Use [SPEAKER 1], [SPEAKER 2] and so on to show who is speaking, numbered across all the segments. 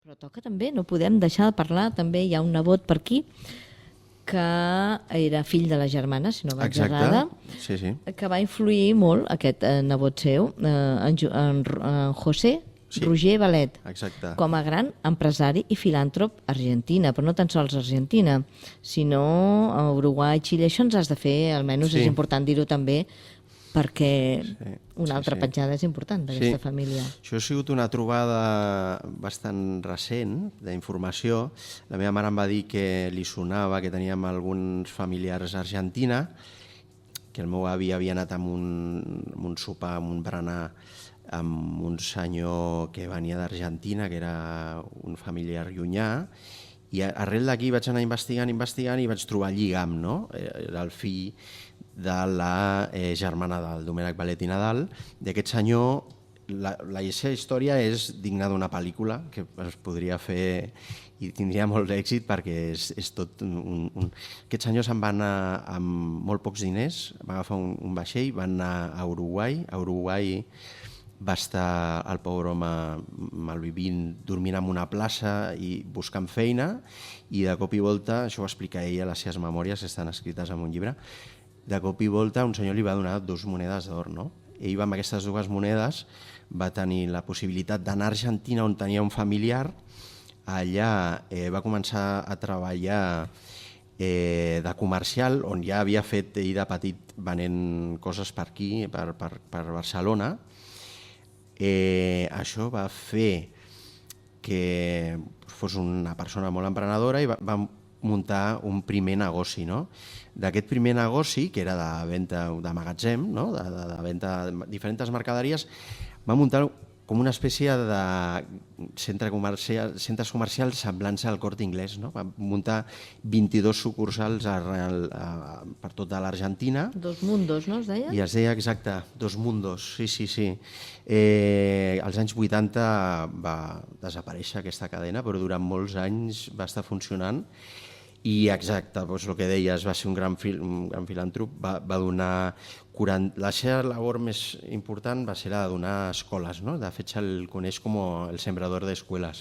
[SPEAKER 1] Però toca també, no podem deixar de parlar, també hi ha un nebot per aquí que era fill de la germana, si no vaig errada, que va influir molt, aquest nebot seu, en José Roger Valet, com a gran empresari i filàntrop argentina, però no tan sols argentina, sinó a Uruguai, Xile. Això ens has de fer, almenys és important dir-ho també, perquè una altra petjada és important d'aquesta família.
[SPEAKER 2] Això ha sigut una trobada bastant recent d'informació. La meva mare em va dir que li sonava, que teníem alguns familiars a Argentina, que el meu avi havia anat amb un sopar, amb un berenar, amb un senyor que venia d'Argentina, que era un familiar llunyà, i arrel d'aquí vaig anar investigant i vaig trobar lligam, no? Era el fill de la germana del Domènec Valet i Nadal. D'aquest senyor, la seva història és digna d'una pel·lícula que es podria fer i tindria molt d'èxit perquè és tot Aquest senyor se'n va anar amb molt pocs diners, va agafar un vaixell, va anar a Uruguai. A Uruguai va estar el pobre home malvivint, dormint en una plaça i buscant feina, i de cop i volta, això ho explica ella a les seves memòries, que estan escrites en un llibre, de cop i volta un senyor li va donar 2 monedes d'or, no? Ell amb aquestes 2 monedes va tenir la possibilitat d'anar a Argentina, on tenia un familiar. Allà va començar a treballar de comercial, on ja havia fet ell de petit venent coses per aquí, per Barcelona. Això va fer que fos una persona molt emprenedora i va muntar un primer negoci, no? D'aquest primer negoci, que era de venda de magatzem, no? De venda de diferents mercaderies, va muntar com una espècie de centres comercials semblants al Corte Inglés, no? Va muntar 22 sucursals per tota l'Argentina.
[SPEAKER 1] Dos mundos, no es deia?
[SPEAKER 2] I es deia, exacte, Dos Mundos, sí. Als anys 80 va desaparèixer aquesta cadena, però durant molts anys va estar funcionant. I exacte, doncs el que deies, va ser un gran filàntrop, va donar... La seva labor més important va ser la de donar escoles, no? De fet, se'l coneix com el sembrador d'escoles.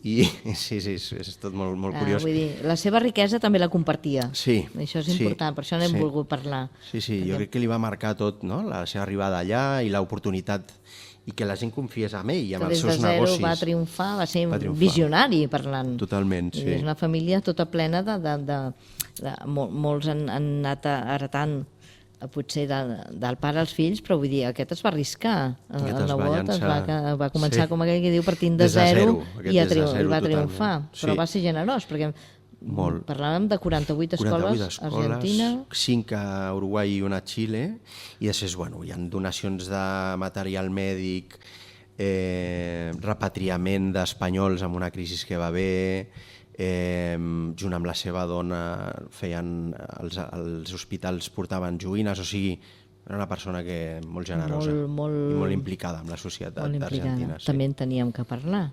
[SPEAKER 2] I sí, és tot molt curiós.
[SPEAKER 1] Vull dir, la seva riquesa també la compartia.
[SPEAKER 2] Sí.
[SPEAKER 1] Això és important, per això n'hem volgut parlar.
[SPEAKER 2] Sí, jo crec que li va marcar tot, no? La seva arribada allà i l'oportunitat, i que la gent confiés en ell i en els seus negocis.
[SPEAKER 1] Que des de zero va triomfar, va ser visionari parlant.
[SPEAKER 2] Totalment, sí.
[SPEAKER 1] És una família tota plena molts han anat heretant potser del pare als fills, però vull dir, aquest es va arriscar. El nebot va començar, com aquell que diu, partint de zero i va triomfar. Però va ser generós, perquè parlàvem de 48 escoles a Argentina.
[SPEAKER 2] 5 a Uruguai i una a Xile, i després hi ha donacions de material mèdic, repatriament d'espanyols en una crisi que va haver, junt amb la seva dona els hospitals portaven joguines, o sigui, era una persona molt generosa i molt implicada amb la societat argentina.
[SPEAKER 1] També en teníem que parlar.